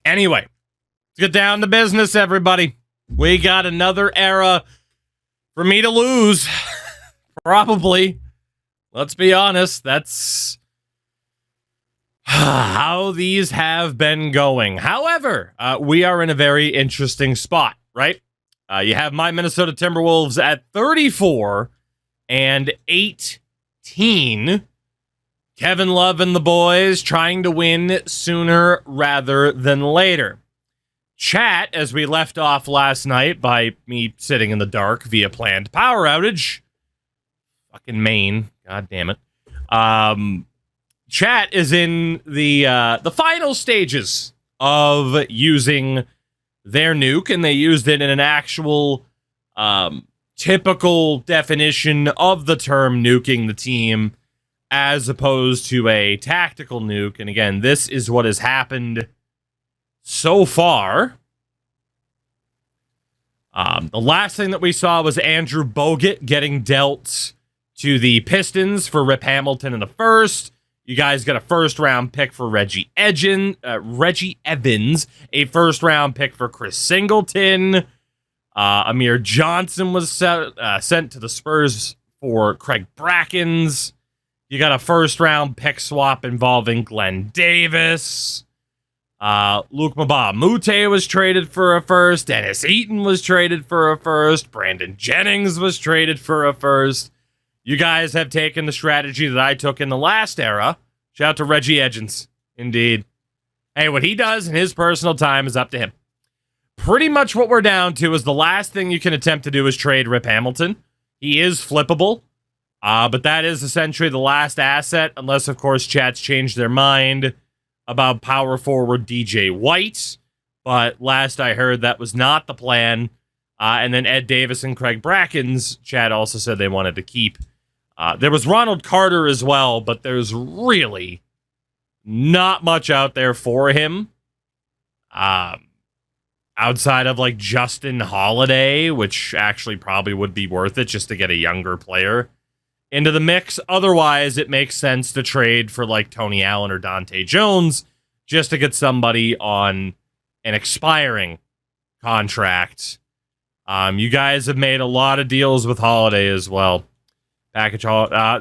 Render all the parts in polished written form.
Anyway, let's get down to business, everybody. We got another era for me to lose. Probably. Let's be honest. That's how these have been going. However, we are in a very interesting spot, right? You have my Minnesota Timberwolves at 34-18. Kevin Love and the boys trying to win sooner rather than later. Chat, as we left off last night by me sitting in the dark via planned power outage. Fucking Maine. God damn it. Chat is in the final stages of using their nuke, and they used it in an actual typical definition of the term nuking the team as opposed to a tactical nuke. And again, this is what has happened so far. The last thing that we saw was Andrew Bogut getting dealt to the Pistons for Rip Hamilton in the first. You guys got a first-round pick for Reggie Evans, a first-round pick for Chris Singleton. Amir Johnson was sent to the Spurs for Craig Brackens. You got a first-round pick swap involving Glenn Davis. Luke Mbah-a-Moute was traded for a first. Dennis Eaton was traded for a first. Brandon Jennings was traded for a first. You guys have taken the strategy that I took in the last era. Shout out to Reggie Evans. Indeed. Hey, what he does in his personal time is up to him. Pretty much what we're down to is the last thing you can attempt to do is trade Rip Hamilton. He is flippable. But that is essentially the last asset, unless, of course, Chat's changed their mind about power forward DJ White. But last I heard, that was not the plan. And then Ed Davis and Craig Brackens, Chat also said they wanted to keep. There was Ronald Carter as well, but there's really not much out there for him. Outside of, like, Justin Holiday, which actually probably would be worth it just to get a younger player into the mix. Otherwise, it makes sense to trade for, like, Tony Allen or Dante Jones just to get somebody on an expiring contract. You guys have made a lot of deals with Holiday as well.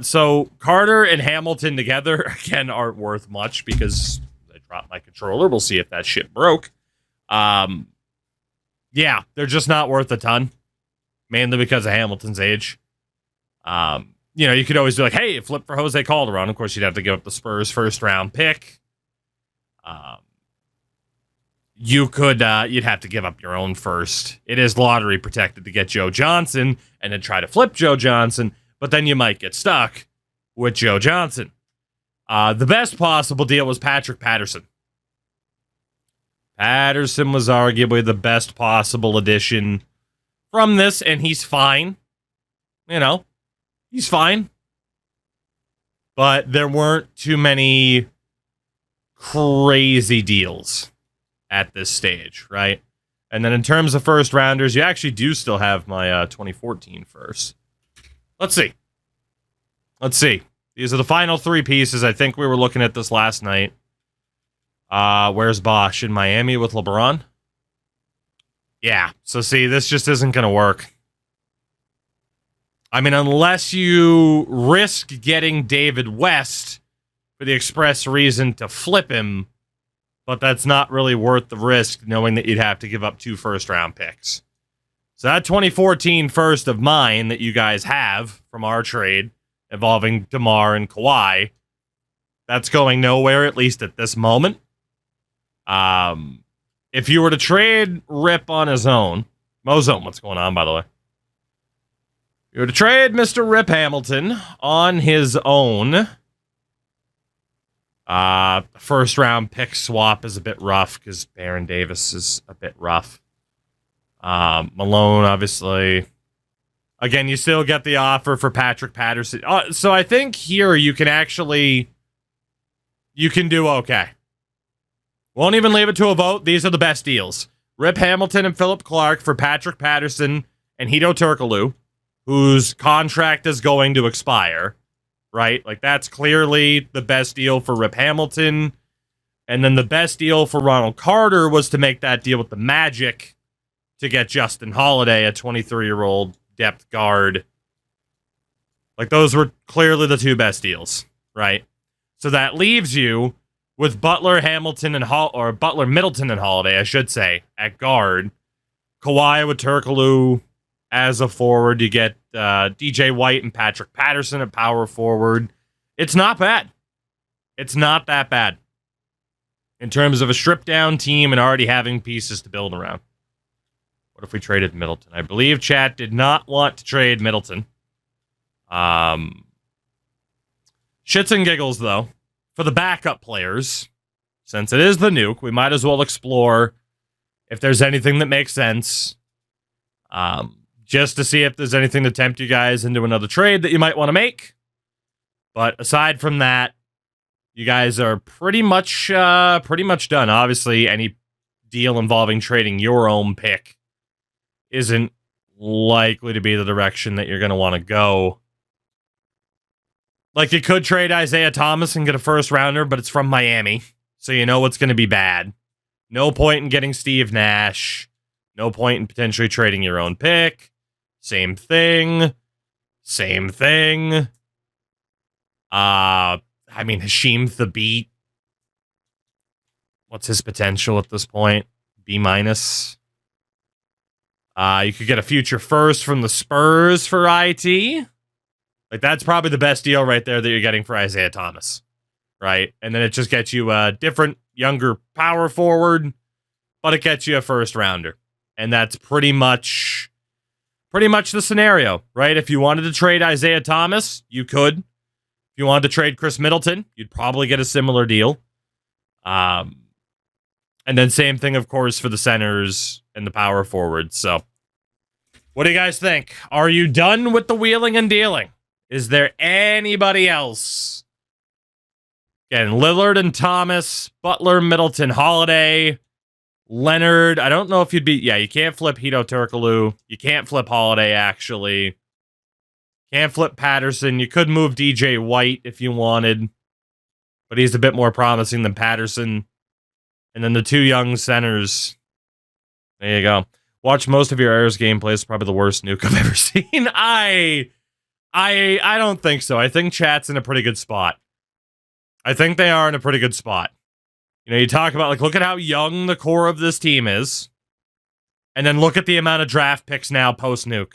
So Carter and Hamilton together, again, aren't worth much because I dropped my controller. We'll see if that shit broke. Yeah, they're just not worth a ton, mainly because of Hamilton's age. You know, you could always be like, hey, flip for Jose Calderon. Of course, you'd have to give up the Spurs' first-round pick. You'd have to give up your own first. It is lottery protected to get Joe Johnson and then try to flip Joe Johnson, but then you might get stuck with Joe Johnson. The best possible deal was Patrick Patterson. Patterson was arguably the best possible addition from this, and he's fine. You know, he's fine. But there weren't too many crazy deals at this stage, right? And then in terms of first rounders, you actually do still have my 2014 first. Let's see. These are the final three pieces. I think we were looking at this last night. Where's Bosch? In Miami with LeBron? Yeah. So see, this just isn't going to work. I mean, unless you risk getting David West for the express reason to flip him, but that's not really worth the risk, knowing that you'd have to give up 2 first-round picks. So that 2014 first of mine that you guys have from our trade involving DeMar and Kawhi, that's going nowhere, at least at this moment. If you were to trade Rip on his own, Mozone, what's going on, by the way? You were to trade Mr. Rip Hamilton on his own. First round pick swap is a bit rough because Baron Davis is a bit rough. Malone, obviously. Again, you still get the offer for Patrick Patterson. So I think here you can do okay. Won't even leave it to a vote. These are the best deals. Rip Hamilton and Philip Clark for Patrick Patterson and Hedo Turkoglu, whose contract is going to expire, right? Like, that's clearly the best deal for Rip Hamilton. And then the best deal for Ronald Carter was to make that deal with the Magic to get Justin Holiday, a 23-year-old depth guard. Like, those were clearly the two best deals, right? So that leaves you with Butler, Hamilton, or Butler, Middleton, and Holiday, I should say, at guard. Kawhi with Turkoglu as a forward. You get DJ White and Patrick Patterson at power forward. It's not bad. It's not that bad in terms of a stripped-down team and already having pieces to build around. What if we traded Middleton? I believe chat did not want to trade Middleton. Shits and giggles, though. For the backup players, since it is the nuke, we might as well explore if there's anything that makes sense. Just to see if there's anything to tempt you guys into another trade that you might want to make. But aside from that, you guys are pretty much done. Obviously, any deal involving trading your own pick isn't likely to be the direction that you're going to want to go. Like, you could trade Isaiah Thomas and get a first rounder, but it's from Miami, so you know it's going to be bad. No point in getting Steve Nash. No point in potentially trading your own pick. Same thing. I mean, Hasheem Thabeet. What's his potential at this point? B-. You could get a future first from the Spurs for IT. Like, that's probably the best deal right there that you're getting for Isaiah Thomas. Right? And then it just gets you a different, younger power forward, but it gets you a first rounder. And that's pretty much the scenario, right? If you wanted to trade Isaiah Thomas, you could. If you wanted to trade Chris Middleton, you'd probably get a similar deal. And then same thing, of course, for the centers and the power forwards. So what do you guys think? Are you done with the wheeling and dealing? Is there anybody else? Again, Lillard and Thomas, Butler, Middleton, Holiday, Leonard. I don't know if you'd be... Yeah, you can't flip Hito Turkoglu. You can't flip Holiday, actually. Can't flip Patterson. You could move DJ White if you wanted, but he's a bit more promising than Patterson. And then the two young centers. There you go. Watch most of your Airs gameplay. It's probably the worst nuke I've ever seen. I don't think so. I think chat's in a pretty good spot. I think they are in a pretty good spot. You know, you talk about, like, look at how young the core of this team is. And then look at the amount of draft picks now post-nuke.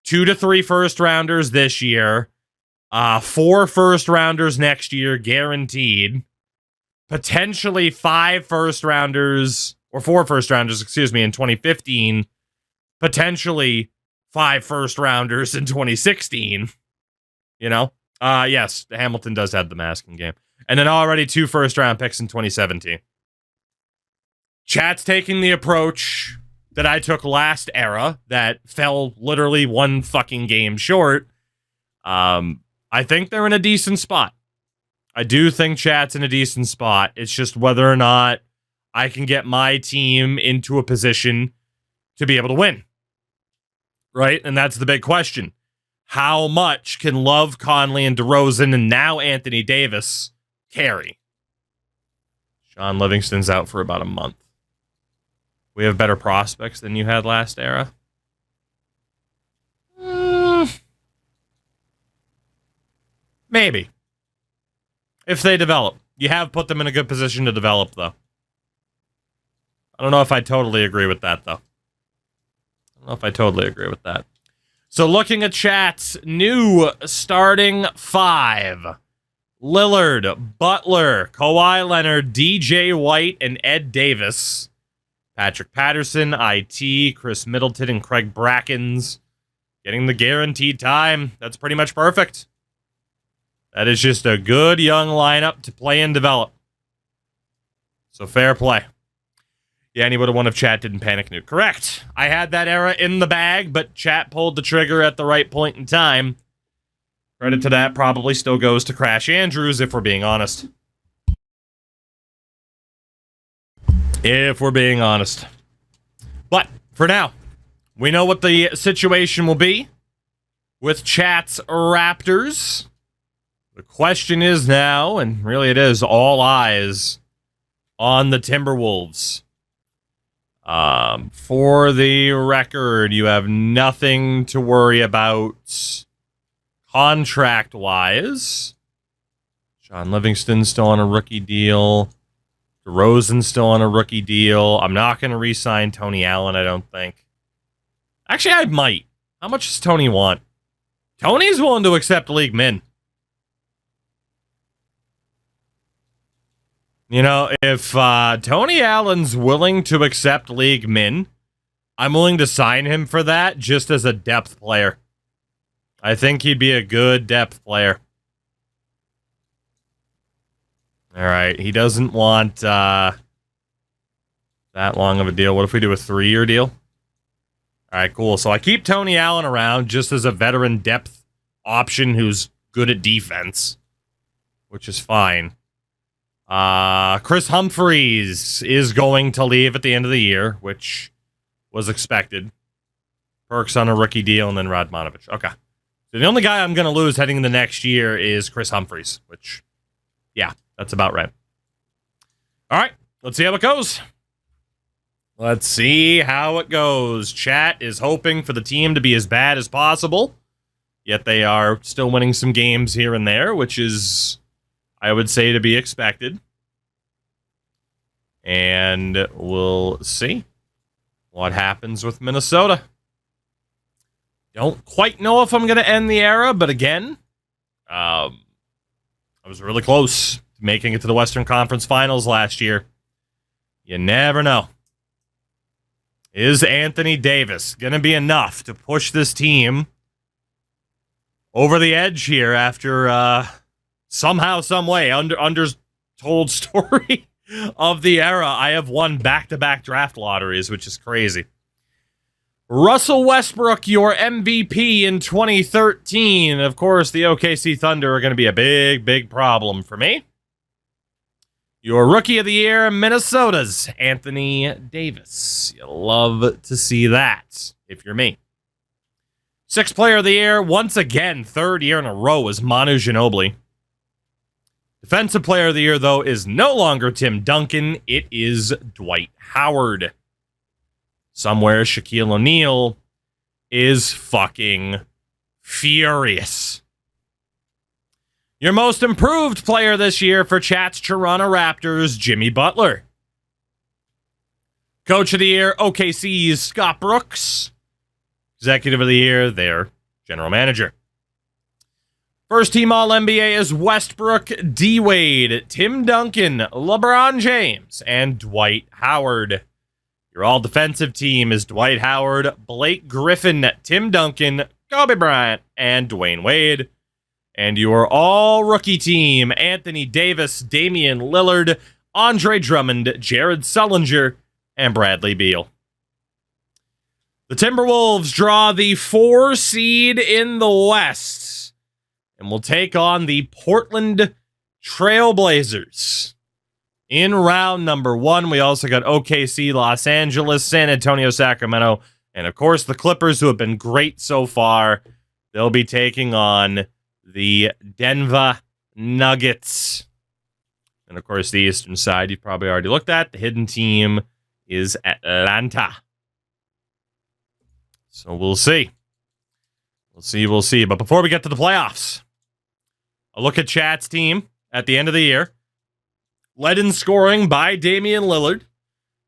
2 to 3 first-rounders this year. 4 first-rounders next year, guaranteed. Potentially 5 first-rounders, or 4 first-rounders, excuse me, in 2015. Potentially 5 first-rounders in 2016. You know? Yes, Hamilton does have the masking game. And then already 2 first-round picks in 2017. Chat's taking the approach that I took last era that fell literally 1 fucking game short. I think they're in a decent spot. I do think chat's in a decent spot. It's just whether or not I can get my team into a position to be able to win. Right? And that's the big question. How much can Love, Conley, and DeRozan, and now Anthony Davis carry? Sean Livingston's out for about a month. We have better prospects than you had last era. Maybe. If they develop. You have put them in a good position to develop, though. I don't know if I totally agree with that, though. So looking at chat's new starting 5. Lillard, Butler, Kawhi Leonard, DJ White, and Ed Davis. Patrick Patterson, IT, Chris Middleton, and Craig Brackens getting the guaranteed time. That's pretty much perfect. That is just a good young lineup to play and develop. So fair play. Yeah, and he would have won if chat didn't panic nuke. Correct. I had that era in the bag, but chat pulled the trigger at the right point in time. Credit to that probably still goes to Crash Andrews, if we're being honest. But for now, we know what the situation will be with chat's Raptors. The question is now, and really it is all eyes on the Timberwolves. For the record, you have nothing to worry about contract-wise. John Livingston's still on a rookie deal. DeRozan's still on a rookie deal. I'm not going to re-sign Tony Allen, I don't think. Actually, I might. How much does Tony want? Tony's willing to accept league min. You know, if Tony Allen's willing to accept league min, I'm willing to sign him for that just as a depth player. I think he'd be a good depth player. All right, he doesn't want that long of a deal. What if we do a 3-year deal? All right, cool. So I keep Tony Allen around just as a veteran depth option who's good at defense, which is fine. Chris Humphries is going to leave at the end of the year, which was expected. Perks on a rookie deal, and then Radmanovich. Okay. So the only guy I'm going to lose heading into next year is Chris Humphries, which, yeah, that's about right. All right, let's see how it goes. Let's see how it goes. Chat is hoping for the team to be as bad as possible, yet they are still winning some games here and there, which is, I would say, to be expected. And we'll see what happens with Minnesota. Don't quite know if I'm going to end the era, but again, I was really close to making it to the Western Conference Finals last year. You never know. Is Anthony Davis going to be enough to push this team over the edge here after somehow, some way, undertold story of the era? I have won back-to-back draft lotteries, which is crazy. Russell Westbrook, your MVP in 2013. Of course, the OKC Thunder are going to be a big, big problem for me. Your Rookie of the Year, Minnesota's Anthony Davis. You'll love to see that if you're me. Sixth Player of the Year, once again, third year in a row, is Manu Ginobili. Defensive Player of the Year, though, is no longer Tim Duncan. It is Dwight Howard. Somewhere, Shaquille O'Neal is fucking furious. Your most improved player this year for Chat's Toronto Raptors, Jimmy Butler. Coach of the Year, OKC's Scott Brooks. Executive of the Year, their general manager. First team All-NBA is Westbrook, D-Wade, Tim Duncan, LeBron James, and Dwight Howard. Your all-defensive team is Dwight Howard, Blake Griffin, Tim Duncan, Kobe Bryant, and Dwayne Wade. And your all-rookie team, Anthony Davis, Damian Lillard, Andre Drummond, Jared Sullinger, and Bradley Beal. The Timberwolves draw the 4 seed in the West and will take on the Portland Trailblazers. In round number 1, we also got OKC, Los Angeles, San Antonio, Sacramento, and of course the Clippers, who have been great so far. They'll be taking on the Denver Nuggets. And of course, the Eastern side, you've probably already looked at. The hidden team is Atlanta. So we'll see. We'll see. But before we get to the playoffs, a look at Chat's team at the end of the year. Led in scoring by Damian Lillard.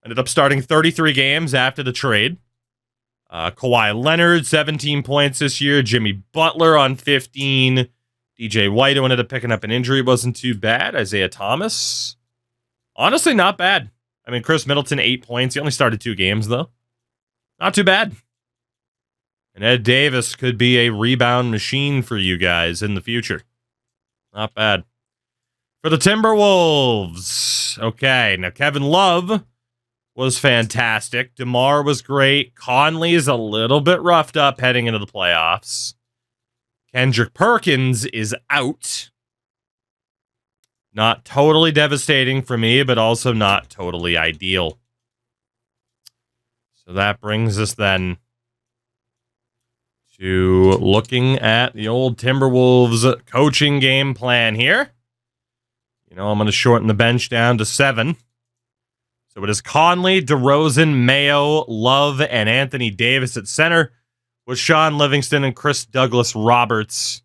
Ended up starting 33 games after the trade. Kawhi Leonard, 17 points this year. Jimmy Butler on 15. DJ White, who ended up picking up an injury, wasn't too bad. Isaiah Thomas, honestly, not bad. I mean, Chris Middleton, 8 points. He only started 2 games, though. Not too bad. And Ed Davis could be a rebound machine for you guys in the future. Not bad. For the Timberwolves, okay, now Kevin Love was fantastic. DeMar was great. Conley is a little bit roughed up heading into the playoffs. Kendrick Perkins is out. Not totally devastating for me, but also not totally ideal. So that brings us then to looking at the old Timberwolves coaching game plan here. You know, I'm going to shorten the bench down to 7. So it is Conley, DeRozan, Mayo, Love, and Anthony Davis at center, with Sean Livingston and Chris Douglas Roberts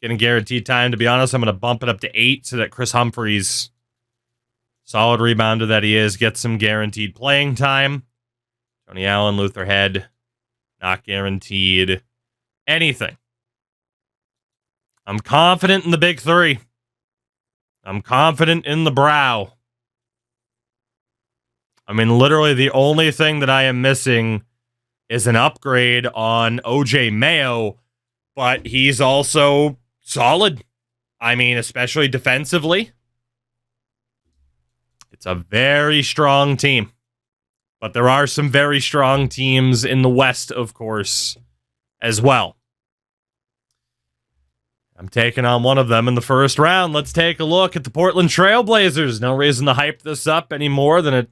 getting guaranteed time. To be honest, I'm going to bump it up to 8 so that Chris Humphries, solid rebounder that he is, gets some guaranteed playing time. Tony Allen, Luther Head, not guaranteed anything. I'm confident in the big three. I'm confident in the brow. I mean, literally the only thing that I am missing is an upgrade on OJ Mayo, but he's also solid. I mean, especially defensively. It's a very strong team. But there are some very strong teams in the West, of course, as well. I'm taking on one of them in the first round. Let's take a look at the Portland Trail Blazers. No reason to hype this up any more than it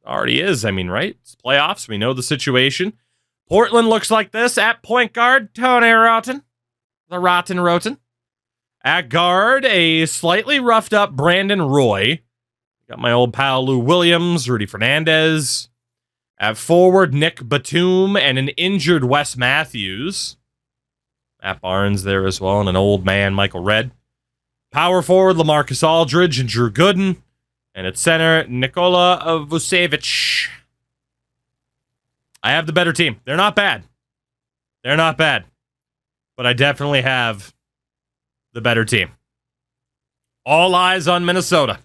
already is. I mean, right? It's playoffs. We know the situation. Portland looks like this. At point guard, Tony Rotten. The Rotten. At guard, a slightly roughed up Brandon Roy. Got my old pal Lou Williams, Rudy Fernandez. At forward, Nick Batum and an injured Wes Matthews. Matt Barnes there as well, and an old man, Michael Redd. Power forward, LaMarcus Aldridge and Drew Gooden. And at center, Nikola Vucevic. I have the better team. They're not bad. But I definitely have the better team. All eyes on Minnesota.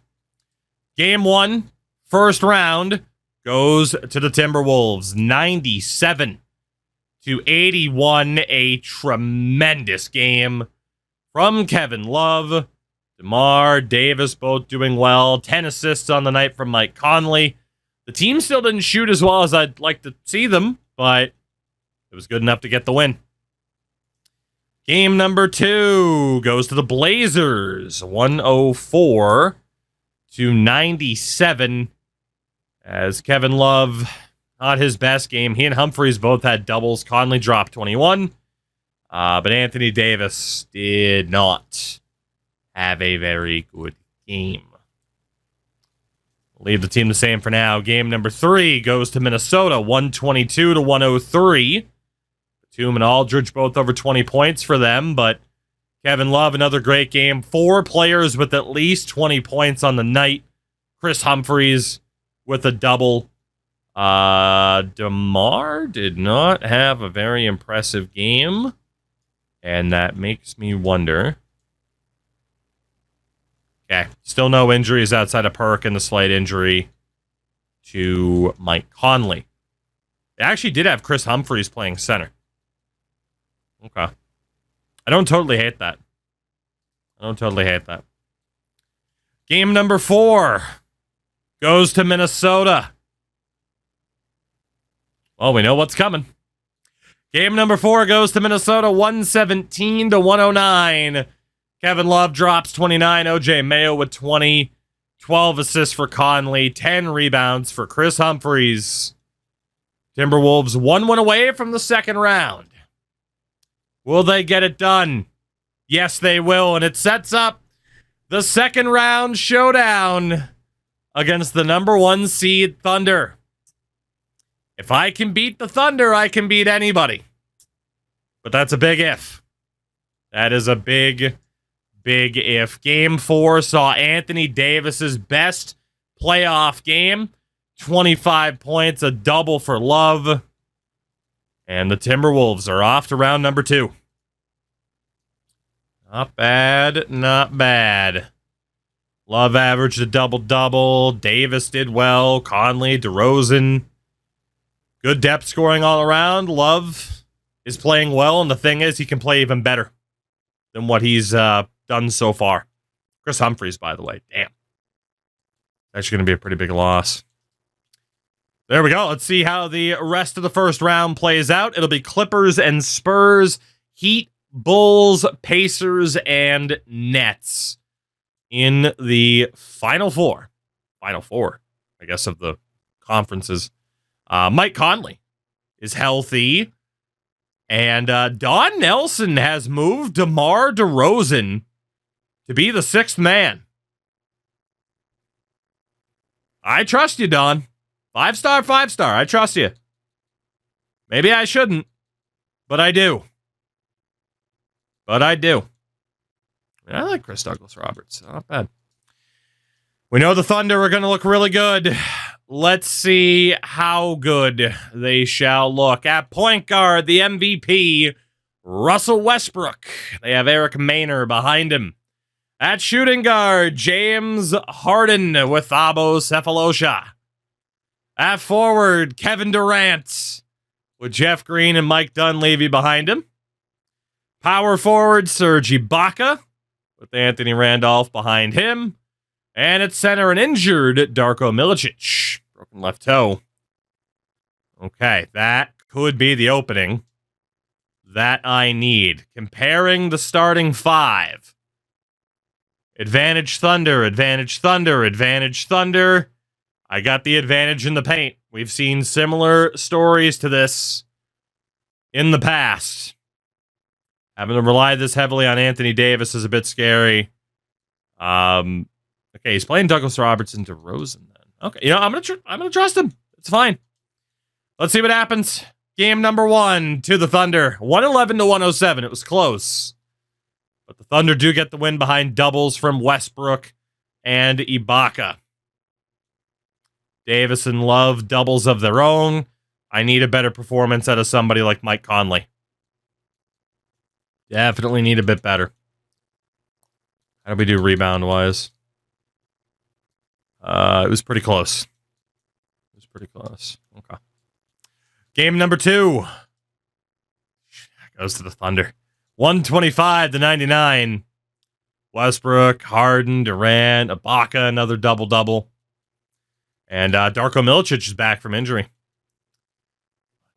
Game 1, first round, goes to the Timberwolves. 97-81. A tremendous game from Kevin Love. DeMar, Davis both doing well. 10 assists on the night from Mike Conley. The team still didn't shoot as well as I'd like to see them, but it was good enough to get the win. Game number 2 goes to the Blazers. 104-97. As Kevin Love, not his best game. He and Humphries both had doubles. Conley dropped 21. But Anthony Davis did not have a very good game. Leave the team the same for now. Game number 3 goes to Minnesota, 122-103. Batum and Aldridge both over 20 points for them, but Kevin Love, another great game. 4 players with at least 20 points on the night. Chris Humphries with a double. DeMar did not have a very impressive game, and that makes me wonder. Okay, still no injuries outside of Perk and the slight injury to Mike Conley. It actually did have Chris Humphries playing center. Okay. I don't totally hate that. Game number 4 goes to Minnesota. Well, we know what's coming. Game number 4 goes to Minnesota, 117-109. Kevin Love drops 29. OJ Mayo with 20. 12 assists for Conley. 10 rebounds for Chris Humphries. Timberwolves 1 away from the second round. Will they get it done? Yes, they will. And it sets up the second round showdown against the number 1 seed Thunder. If I can beat the Thunder, I can beat anybody. But that's a big if. That is a big if. Game 4 saw Anthony Davis's best playoff game. 25 points, a double for Love. And the Timberwolves are off to round number 2. Not bad. Love averaged a double-double. Davis did well. Conley, DeRozan. Good depth scoring all around. Love is playing well, and the thing is, he can play even better than what he's done so far. Chris Humphries, by the way. Damn. That's going to be a pretty big loss. There we go. Let's see how the rest of the first round plays out. It'll be Clippers and Spurs, Heat, Bulls, Pacers, and Nets in the Final Four. Final Four, I guess, of the conferences. Mike Conley is healthy. And Don Nelson has moved DeMar DeRozan to be the 6th man. I trust you, Don. 5-star, 5-star. I trust you. Maybe I shouldn't, but I do. I like Chris Douglas Roberts. Not bad. We know the Thunder are going to look really good. Let's see how good they shall look. At point guard, the MVP, Russell Westbrook. They have Eric Maynor behind him. At shooting guard, James Harden with Thabo Cephalosha. At forward, Kevin Durant with Jeff Green and Mike Dunleavy behind him. Power forward, Serge Ibaka with Anthony Randolph behind him. And at center, an injured Darko Milicic. Broken left toe. Okay, that could be the opening that I need. Comparing the starting five. Advantage Thunder, advantage Thunder, advantage Thunder. I got the advantage in the paint. We've seen similar stories to this in the past. Having to rely this heavily on Anthony Davis is a bit scary. Okay, he's playing Douglas Robertson to Rosen then. Okay, I'm gonna trust him. It's fine. Let's see what happens. Game number 1 to the Thunder, 111 to 107. It was close, but the Thunder do get the win behind doubles from Westbrook and Ibaka. Davis and Love doubles of their own. I need a better performance out of somebody like Mike Conley. Definitely need a bit better. How do we do rebound-wise? It was pretty close. Okay. Game number 2. Goes to the Thunder. 125 to 99. Westbrook, Harden, Durant, Ibaka, another double-double. And Darko Milicic is back from injury.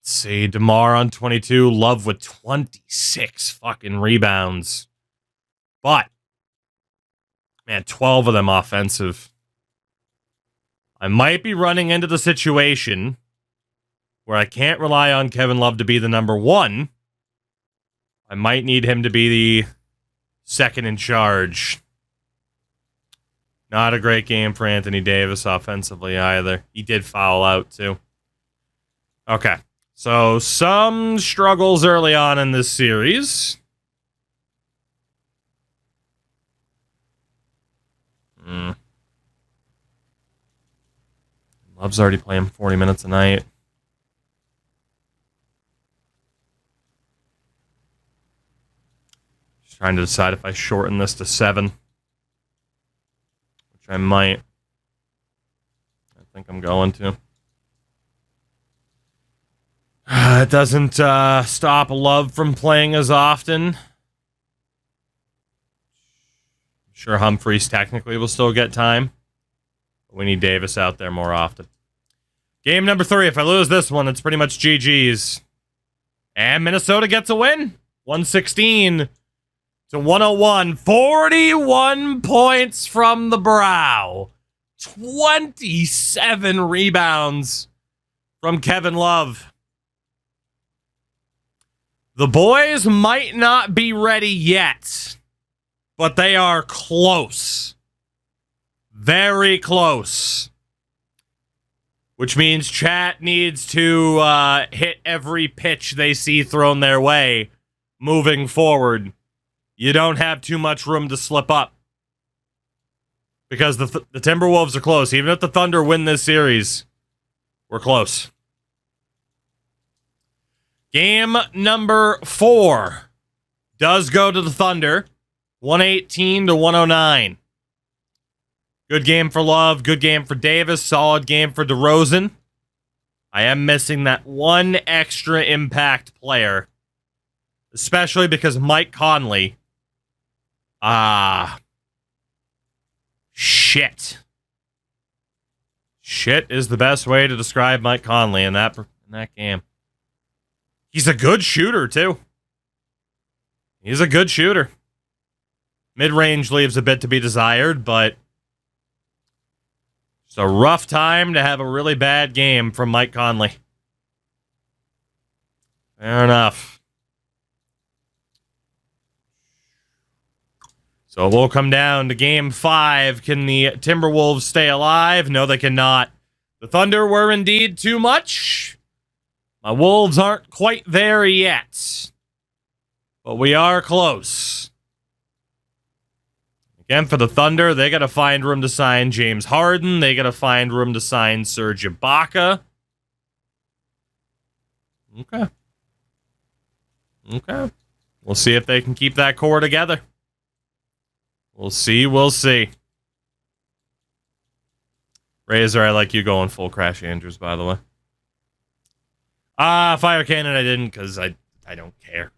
Let's see. DeMar on 22. Love with 26 fucking rebounds. But, man, 12 of them offensive. I might be running into the situation where I can't rely on Kevin Love to be the number 1. I might need him to be the second in charge. Not a great game for Anthony Davis offensively either. He did foul out too. Okay, so some struggles early on in this series. Love's already playing 40 minutes a night. Just trying to decide if I shorten this to 7. Which I might. I think I'm going to. It doesn't stop Love from playing as often. I'm sure Humphreys technically will still get time. But we need Davis out there more often. Game number 3. If I lose this one, it's pretty much GG's. And Minnesota gets a win. 116 to 101. 41 points from the Brow. 27 rebounds from Kevin Love. The boys might not be ready yet, but they are close. Very close. Which means chat needs to hit every pitch they see thrown their way moving forward. You don't have too much room to slip up. Because the Timberwolves are close. Even if the Thunder win this series, we're close. Game number 4 does go to the Thunder. 118 to 109. Good game for Love. Good game for Davis. Solid game for DeRozan. I am missing that one extra impact player. Especially because Mike Conley. Shit. Shit is the best way to describe Mike Conley in that game. He's a good shooter, too. He's a good shooter. Mid-range leaves a bit to be desired, but it's a rough time to have a really bad game from Mike Conley. Fair enough. So we'll come down to Game 5. Can the Timberwolves stay alive? No, they cannot. The Thunder were indeed too much. My Wolves aren't quite there yet. But we are close. Again, for the Thunder, they got to find room to sign James Harden. They got to find room to sign Serge Ibaka. Okay. We'll see if they can keep that core together. We'll see. Razor, I like you going full Crash Andrews, by the way. Fire Cannon, I didn't, because I don't care.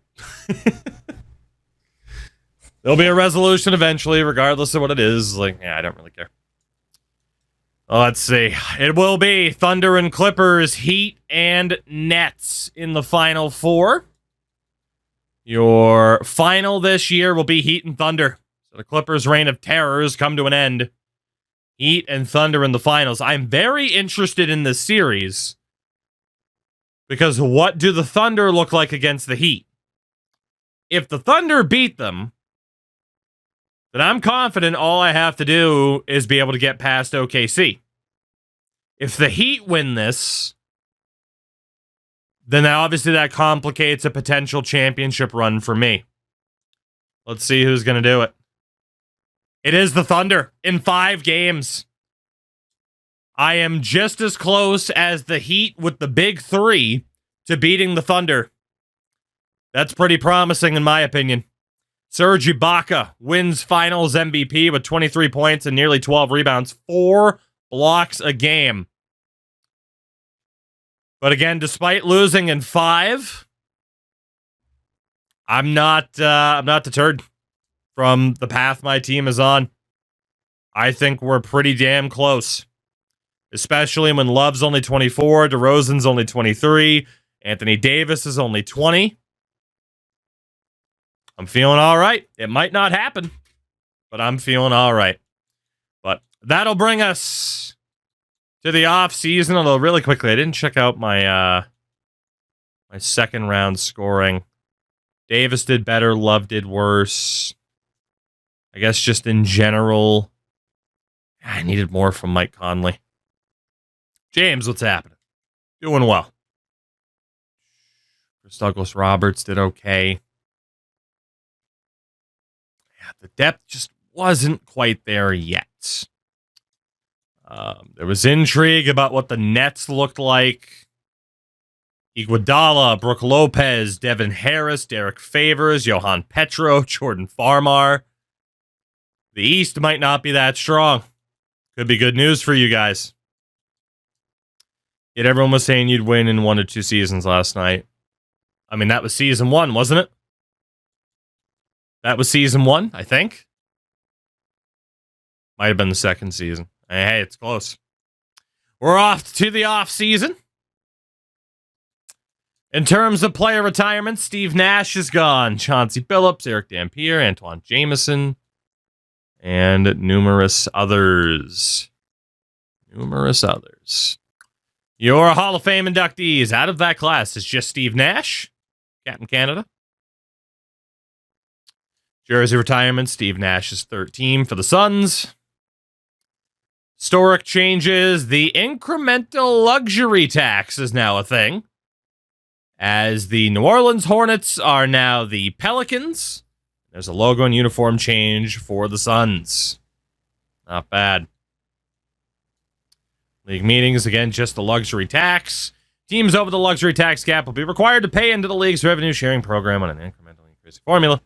There'll be a resolution eventually, regardless of what it is. I don't really care. Let's see. It will be Thunder and Clippers, Heat, and Nets in the Final Four. Your final this year will be Heat and Thunder. So the Clippers' reign of terror has come to an end. Heat and Thunder in the finals. I'm very interested in this series. Because what do the Thunder look like against the Heat? If the Thunder beat them, then I'm confident all I have to do is be able to get past OKC. If the Heat win this, then obviously that complicates a potential championship run for me. Let's see who's going to do it. It is the Thunder in 5 games. I am just as close as the Heat with the big 3 to beating the Thunder. That's pretty promising in my opinion. Serge Ibaka wins finals MVP with 23 points and nearly 12 rebounds, 4 blocks a game. But again, despite losing in 5, I'm not deterred from the path my team is on. I think we're pretty damn close. Especially when Love's only 24, DeRozan's only 23, Anthony Davis is only 20. I'm feeling all right. It might not happen, but I'm feeling all right. But that'll bring us to the off season. Although really quickly, I didn't check out my my second round scoring. Davis did better. Love did worse. I guess just in general, I needed more from Mike Conley. James, what's happening? Doing well. Chris Douglas Roberts did okay. Yeah, the depth just wasn't quite there yet. There was intrigue about what the Nets looked like. Iguodala, Brook Lopez, Devin Harris, Derek Favors, Johan Petro, Jordan Farmar. The East might not be that strong. Could be good news for you guys. Yet everyone was saying you'd win in 1 or 2 seasons last night. I mean, that was season 1, wasn't it? That was season 1, I think. Might have been the second season. Hey, it's close. We're off to the off season. In terms of player retirement, Steve Nash is gone. Chauncey Billups, Eric Dampier, Antoine Jameson, and numerous others. Your Hall of Fame inductees out of that class is just Steve Nash, Captain Canada. Jersey retirement, Steve Nash is 13 for the Suns. Historic changes, the incremental luxury tax is now a thing, as the New Orleans Hornets are now the Pelicans. There's a logo and uniform change for the Suns. Not bad. League meetings, again, just the luxury tax. Teams over the luxury tax cap will be required to pay into the league's revenue sharing program on an incrementally increasing formula.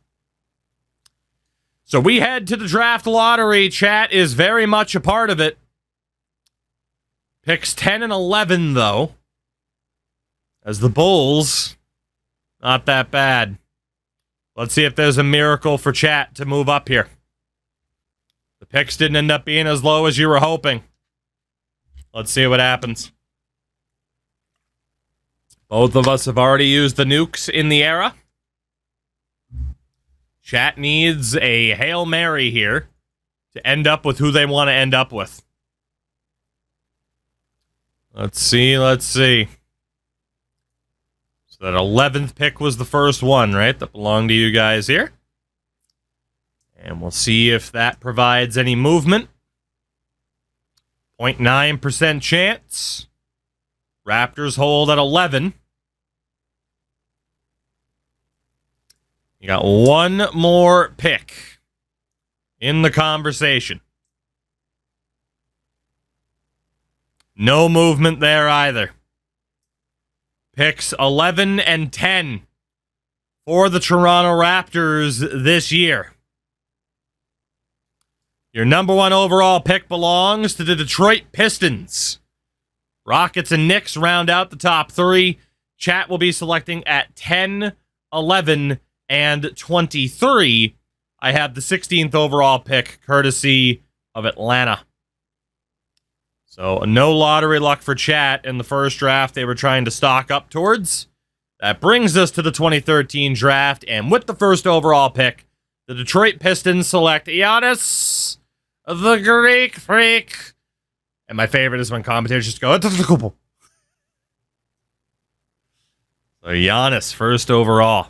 So we head to the draft lottery. Chat is very much a part of it. Picks 10 and 11, though. As the Bulls, not that bad. Let's see if there's a miracle for chat to move up here. The picks didn't end up being as low as you were hoping. Let's see what happens. Both of us have already used the nukes in the era. Chat needs a Hail Mary here to end up with who they want to end up with. Let's see. So that 11th pick was the first one, right? That belonged to you guys here. And we'll see if that provides any movement. 0.9% chance. Raptors hold at 11. You got one more pick in the conversation. No movement there either. Picks 11 and 10 for the Toronto Raptors this year. Your number one overall pick belongs to the Detroit Pistons. Rockets and Knicks round out the top three. Chat will be selecting at 10, 11, and 23. I have the 16th overall pick, courtesy of Atlanta. So no lottery luck for Chat in the first draft they were trying to stock up towards. That brings us to the 2013 draft, and with the first overall pick, the Detroit Pistons select Giannis, the Greek Freak. And my favorite is when commentators just go, so Giannis, first overall.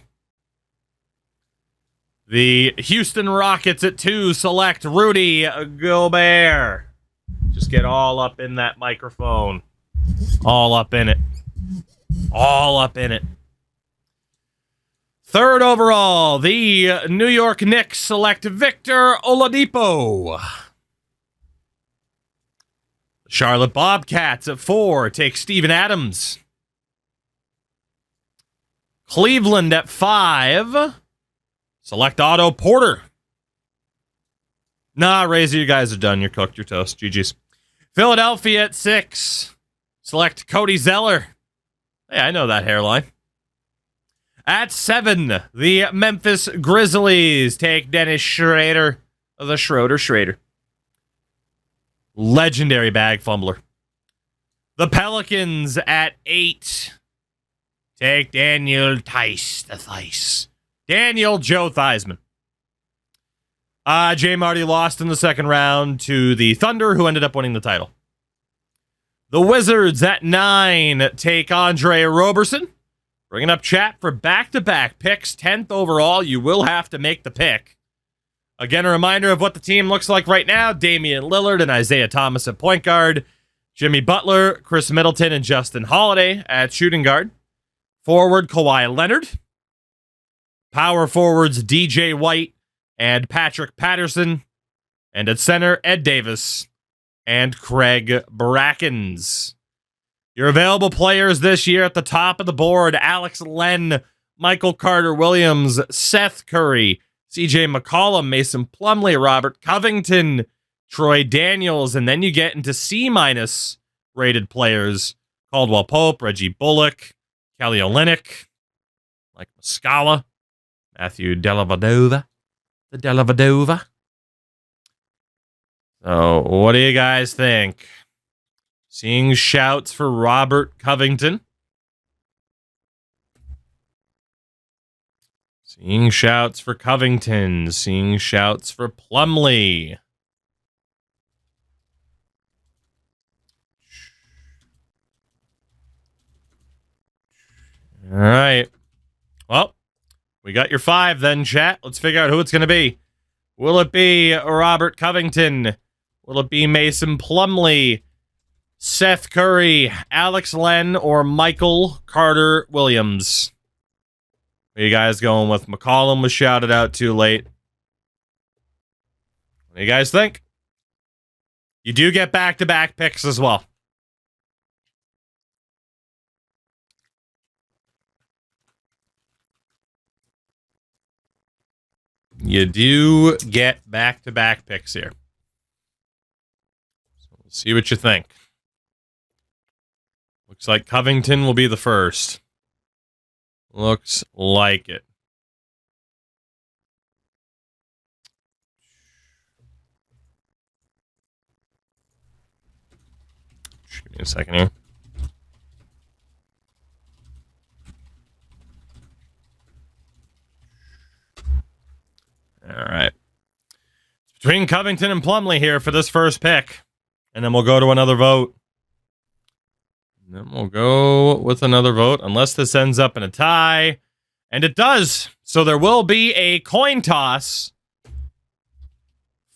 The Houston Rockets at 2 select Rudy Gobert. Just get all up in that microphone. All up in it. All up in it. Third overall, the New York Knicks select Victor Oladipo. The Charlotte Bobcats at 4 take Steven Adams. Cleveland at 5 select Otto Porter. Nah, Razor, you guys are done. You're cooked. You're toast. GG's. Philadelphia at 6 select Cody Zeller. Hey, I know that hairline. At 7, the Memphis Grizzlies take Dennis Schroeder. The Schroeder. Legendary bag fumbler. The Pelicans at 8 take Daniel Theis. Daniel Joe Theismann. Jay Marty lost in the second round to the Thunder, who ended up winning the title. The Wizards at 9 take Andre Roberson. Bringing up Chat for back-to-back picks, 10th overall. You will have to make the pick. Again, a reminder of what the team looks like right now. Damian Lillard and Isaiah Thomas at point guard. Jimmy Butler, Chris Middleton, and Justin Holiday at shooting guard. Forward, Kawhi Leonard. Power forwards, DJ White and Patrick Patterson. And at center, Ed Davis and Craig Brackens. Your available players this year at the top of the board: Alex Len, Michael Carter-Williams, Seth Curry, CJ McCollum, Mason Plumlee, Robert Covington, Troy Daniels, and then you get into C- rated players: Caldwell Pope, Reggie Bullock, Kelly Olynyk, Mike Muscala, Matthew Dellavedova. So, what do you guys think? Seeing shouts for Robert Covington. Seeing shouts for Covington. Seeing shouts for Plumlee. All right. Well, we got your 5 then, chat. Let's figure out who it's going to be. Will it be Robert Covington? Will it be Mason Plumlee, Seth Curry, Alex Len, or Michael Carter-Williams? What are you guys going with? McCollum was shouted out too late. What do you guys think? You do get back-to-back picks as well. You do get back-to-back picks here. So we'll see what you think. Looks like Covington will be the first. Looks like it. Just give me a second here. All right. It's between Covington and Plumlee here for this first pick. And then we'll go to another vote. And then we'll go with another vote, unless this ends up in a tie. And it does. So there will be a coin toss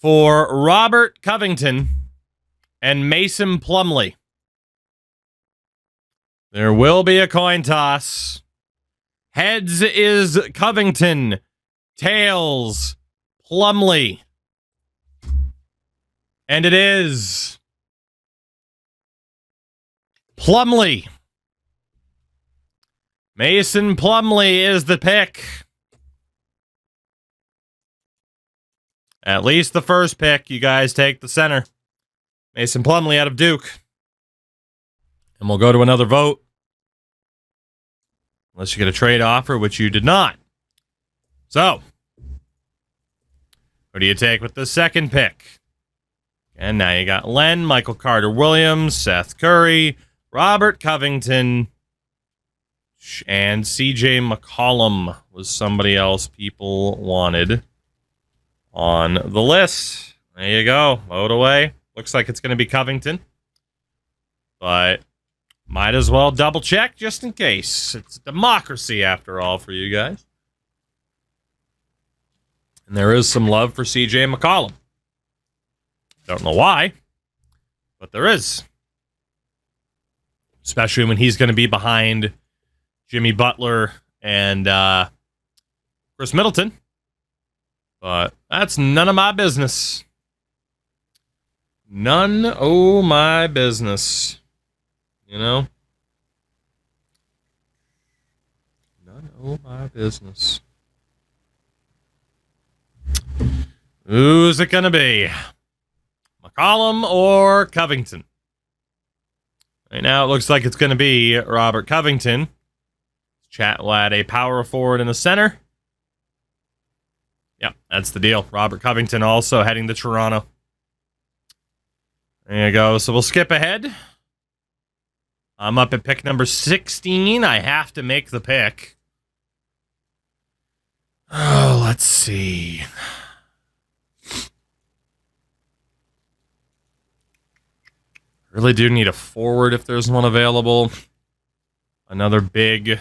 for Robert Covington and Mason Plumlee. There will be a coin toss. Heads is Covington. Tails, Plumlee. And it is Plumlee. Mason Plumlee is the pick. At least the first pick. You guys take the center. Mason Plumlee out of Duke. And we'll go to another vote. Unless you get a trade offer, which you did not. So, who do you take with the second pick? And now you got Len, Michael Carter-Williams, Seth Curry, Robert Covington, and CJ McCollum was somebody else people wanted on the list. There you go. Vote away. Looks like it's going to be Covington. But might as well double check just in case. It's democracy after all for you guys. And there is some love for CJ McCollum. Don't know why, but there is. Especially when he's going to be behind Jimmy Butler and Chris Middleton. But that's none of my business. None of my business. You know? None of my business. Who's it going to be? McCollum or Covington? Right now, it looks like it's going to be Robert Covington. Chat will add a power forward in the center. Yep, that's the deal. Robert Covington also heading to Toronto. There you go. So we'll skip ahead. I'm up at pick number 16. I have to make the pick. Oh, let's see. Really do need a forward if there's one available. Another big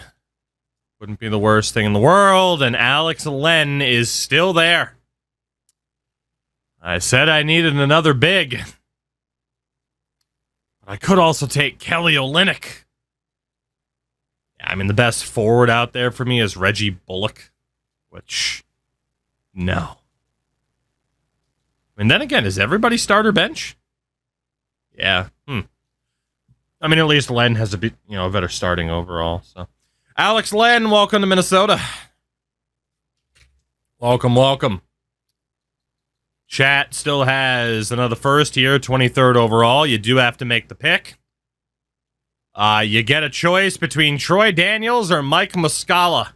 wouldn't be the worst thing in the world. And Alex Len is still there. I said I needed another big. But I could also take Kelly Olynyk. Yeah, I mean, the best forward out there for me is Reggie Bullock. Which, no. And then again, is everybody starter bench? Yeah. I mean, at least Len has a better starting overall. So, Alex Len, welcome to Minnesota. Welcome. Chat still has another first here, 23rd overall. You do have to make the pick. You get a choice between Troy Daniels or Mike Muscala.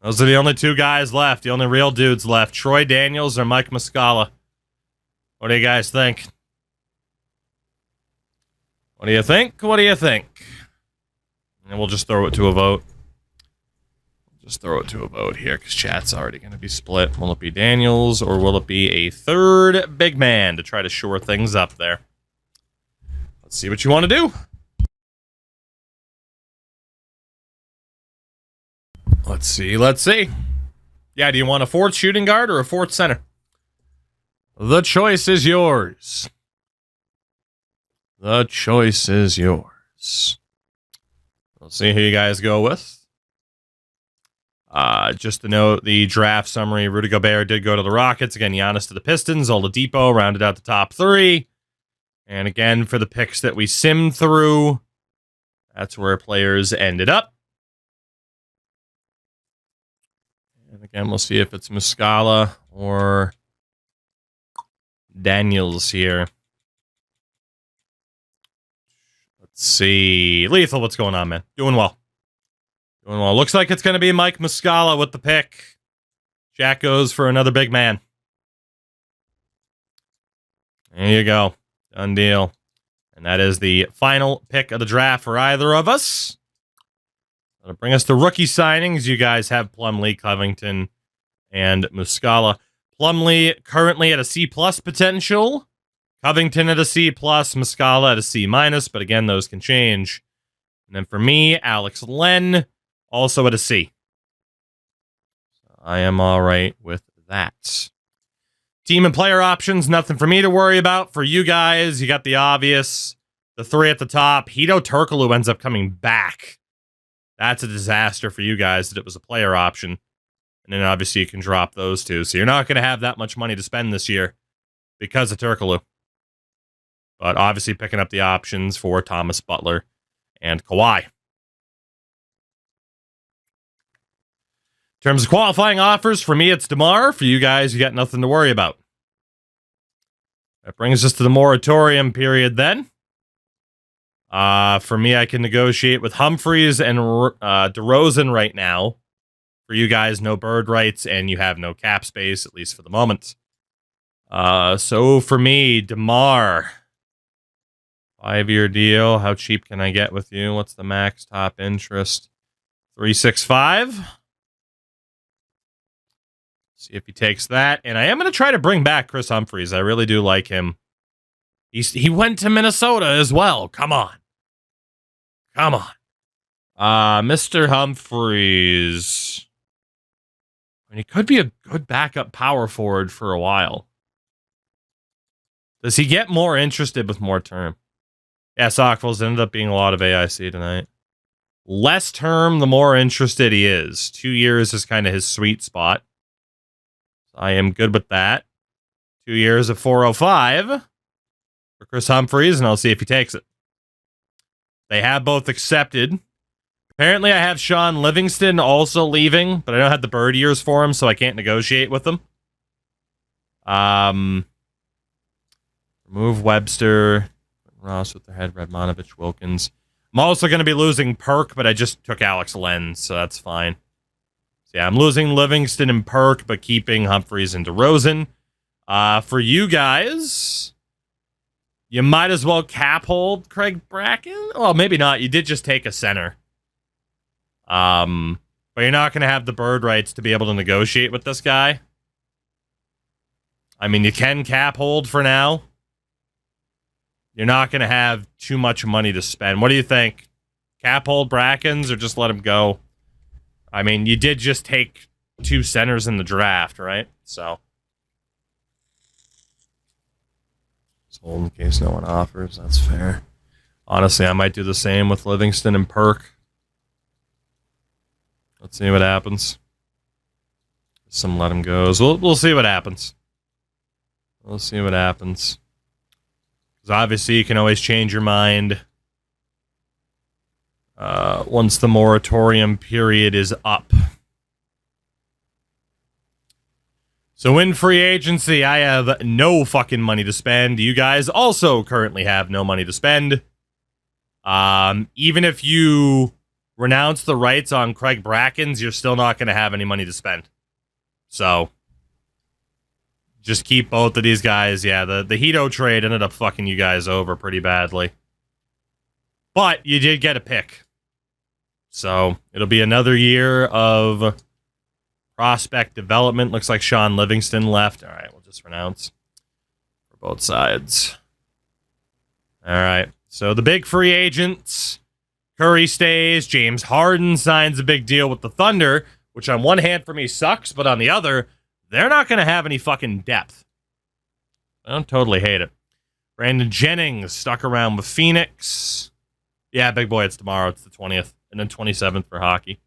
Those are the only two guys left. The only real dudes left. Troy Daniels or Mike Muscala. What do you guys think? What do you think? And we'll just throw it to a vote. Here because chat's already going to be split. Will it be Daniels or will it be a third big man to try to shore things up there? Let's see what you want to do. Let's see. Yeah, do you want a fourth shooting guard or a fourth center? The choice is yours. We'll see who you guys go with. Just to note, the draft summary, Rudy Gobert did go to the Rockets. Again, Giannis to the Pistons. Oladipo rounded out the top three. And again, for the picks that we simmed through, that's where players ended up. And again, we'll see if it's Muscala or Daniels here. Let's see. Lethal, what's going on, man? Doing well. Looks like it's going to be Mike Muscala with the pick. Jack goes for another big man. There you go. Done deal. And that is the final pick of the draft for either of us. That'll bring us to rookie signings. You guys have Plumlee, Covington, and Muscala. Plumlee currently at a C+ potential. Covington at a C+, Muscala at a C-, but again, those can change. And then for me, Alex Len, also at a C. So I am all right with that. Team and player options, nothing for me to worry about. For you guys, you got the obvious. The three at the top. Hito Turkoglu ends up coming back. That's a disaster for you guys that it was a player option. And then obviously you can drop those two. So you're not going to have that much money to spend this year because of Turkoglu. But obviously picking up the options for Thomas Butler and Kawhi. In terms of qualifying offers, for me, it's DeMar. For you guys, you got nothing to worry about. That brings us to the moratorium period then. For me, I can negotiate with Humphreys and DeRozan right now. For you guys, no bird rights, and you have no cap space, at least for the moment. So for me, DeMar, 5-year deal. How cheap can I get with you? What's the max top interest? 365. See if he takes that. And I am going to try to bring back Chris Humphreys. I really do like him. He went to Minnesota as well. Come on. Come on. Mr. Humphreys. And he could be a good backup power forward for a while. Does he get more interested with more term? Yeah, Sockfuls ended up being a lot of AIC tonight. Less term, the more interested he is. 2 years is kind of his sweet spot. I am good with that. 2 years of 405 for Chris Humphreys, and I'll see if he takes it. They have both accepted. Apparently, I have Sean Livingston also leaving, but I don't have the bird years for him, so I can't negotiate with him. Remove Webster. Ross with their head. Redmanovich, Wilkins. I'm also going to be losing Perk, but I just took Alex Len, so that's fine. So yeah, I'm losing Livingston and Perk, but keeping Humphreys and DeRozan. For you guys, you might as well cap hold Craig Bracken. Well, maybe not. You did just take a center. But you're not going to have the bird rights to be able to negotiate with this guy. I mean, you can cap hold for now. You're not going to have too much money to spend. What do you think? Cap hold Brackens or just let him go? I mean, you did just take 2 centers in the draft, right? So. Just hold in case no one offers. That's fair. Honestly, I might do the same with Livingston and Perk. Let's see what happens. Some let him go. We'll see what happens. We'll see what happens. Because obviously you can always change your mind once the moratorium period is up. So in free agency, I have no fucking money to spend. You guys also currently have no money to spend. Even if you renounce the rights on Craig Brackens, you're still not going to have any money to spend. So just keep both of these guys. Yeah, the Hito trade ended up fucking you guys over pretty badly. But you did get a pick. So it'll be another year of prospect development. Looks like Sean Livingston left. All right, we'll just renounce for both sides. All right, so the big free agents. Curry stays. James Harden signs a big deal with the Thunder, which on one hand for me sucks, but on the other, they're not going to have any fucking depth. I don't totally hate it. Brandon Jennings stuck around with Phoenix. Yeah, big boy, it's tomorrow. It's the 20th. And then 27th for hockey.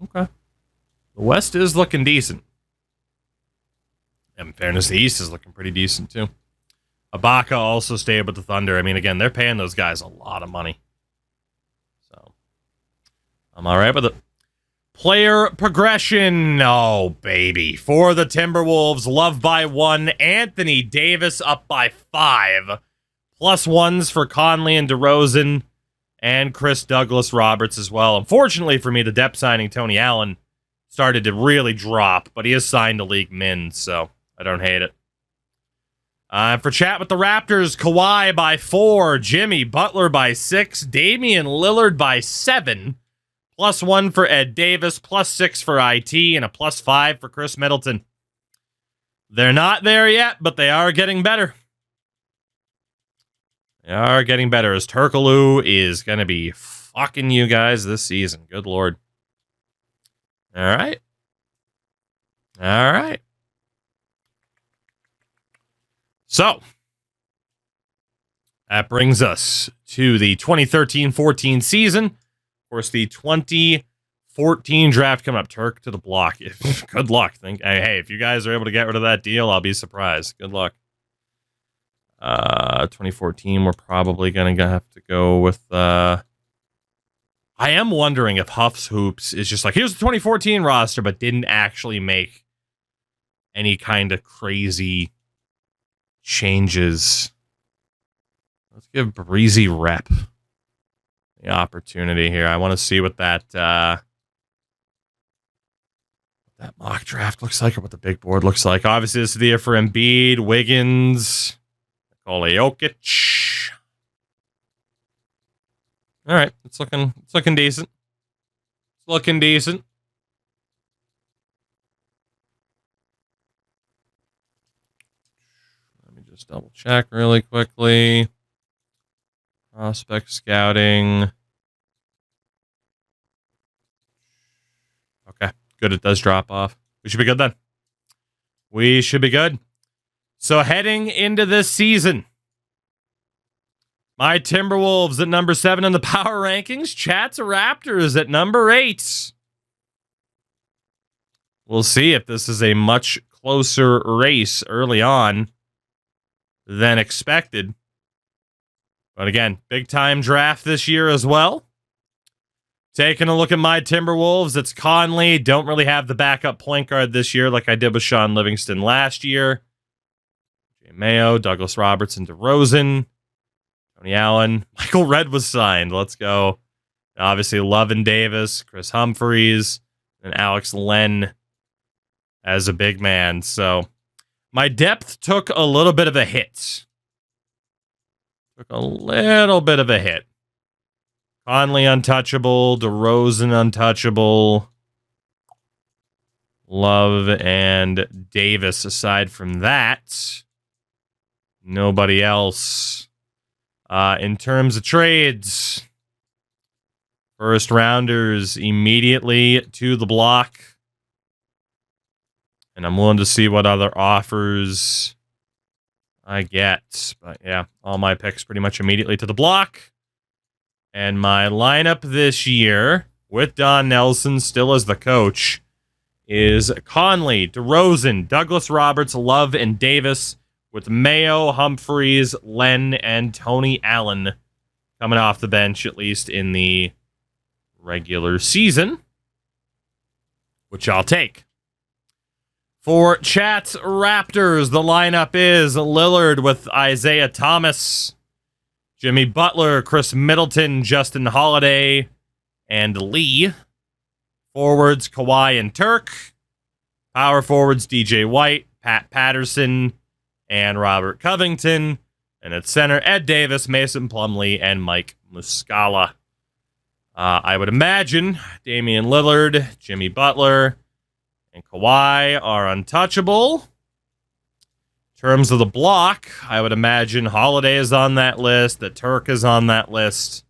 Okay. The West is looking decent. And in fairness, the East is looking pretty decent, too. Ibaka also stayed with the Thunder. I mean, again, they're paying those guys a lot of money. So, I'm all right with it. Player progression. Oh, baby. For the Timberwolves, Love by 1. Anthony Davis up by 5. +1s for Conley and DeRozan. And Chris Douglas Roberts as well. Unfortunately for me, the depth signing, Tony Allen, started to really drop. But he has signed a league min, so I don't hate it. For chat with the Raptors, Kawhi by 4. Jimmy Butler by 6. Damian Lillard by 7. +1 for Ed Davis, +6 for IT, and a +5 for Chris Middleton. They're not there yet, but they are getting better. They are getting better, as Turkoglu is going to be fucking you guys this season. Good lord. All right. All right. So, that brings us to the 2013-14 season. Of course, the 2014 draft coming up. Turk to the block. Good luck. Hey, if you guys are able to get rid of that deal, I'll be surprised. Good luck. 2014, we're probably going to have to go with... I am wondering if Huff's Hoops is just like, here's the 2014 roster, but didn't actually make any kind of crazy changes. Let's give Breezy Rep the opportunity here. I want to see what that mock draft looks like, or what the big board looks like. Obviously, this is the year for Embiid, Wiggins, Nikola Jokic. All right, it's looking decent. It's looking decent. Let me just double check really quickly. Prospect scouting. Okay, good. It does drop off. We should be good then. We should be good. So heading into this season, my Timberwolves at number 7 in the power rankings. Chat's Raptors at number 8. We'll see if this is a much closer race early on than expected. But again, big time draft this year as well. Taking a look at my Timberwolves, it's Conley. Don't really have the backup point guard this year like I did with Sean Livingston last year. Jay Mayo, Douglas Robertson, DeRozan, Tony Allen. Michael Redd was signed. Let's go. Obviously, Love and Davis, Chris Humphreys, and Alex Len as a big man. So my depth took a little bit of a hit. Conley untouchable, DeRozan untouchable, Love and Davis. Aside from that, nobody else. In terms of trades, first rounders immediately to the block. And I'm willing to see what other offers I get. But yeah, all my picks pretty much immediately to the block. And my lineup this year, with Don Nelson still as the coach, is Conley, DeRozan, Douglas Roberts, Love, and Davis, with Mayo, Humphreys, Len, and Tony Allen coming off the bench, at least in the regular season, which I'll take. For Chat's Raptors, the lineup is Lillard with Isaiah Thomas, Jimmy Butler, Chris Middleton, Justin Holiday, and Lee. Forwards, Kawhi and Turk. Power forwards, DJ White, Pat Patterson, and Robert Covington. And at center, Ed Davis, Mason Plumlee, and Mike Muscala. I would imagine Damian Lillard, Jimmy Butler, and Kawhi are untouchable. In terms of the block, I would imagine Holiday is on that list, that Turk is on that list.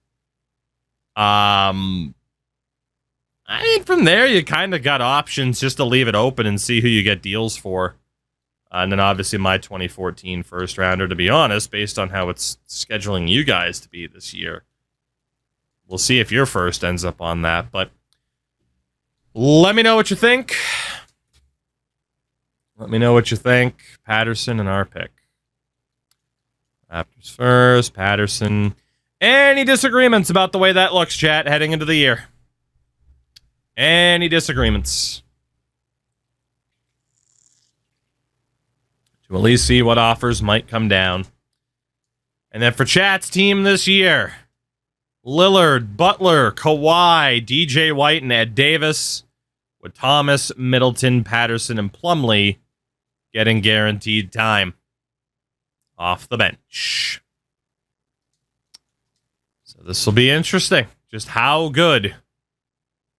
I mean, from there, you kind of got options just to leave it open and see who you get deals for. And then obviously my 2014 first rounder, to be honest, based on how it's scheduling you guys to be this year. We'll see if your first ends up on that, but let me know what you think. Let me know what you think. Patterson and our pick. Raptors first, Patterson. Any disagreements about the way that looks, chat, heading into the year? Any disagreements? To at least see what offers might come down. And then for Chat's team this year, Lillard, Butler, Kawhi, DJ White, and Ed Davis, with Thomas, Middleton, Patterson, and Plumlee getting guaranteed time off the bench. So this will be interesting. Just how good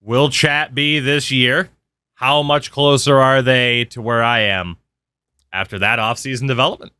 will Chat be this year? How much closer are they to where I am after that offseason development?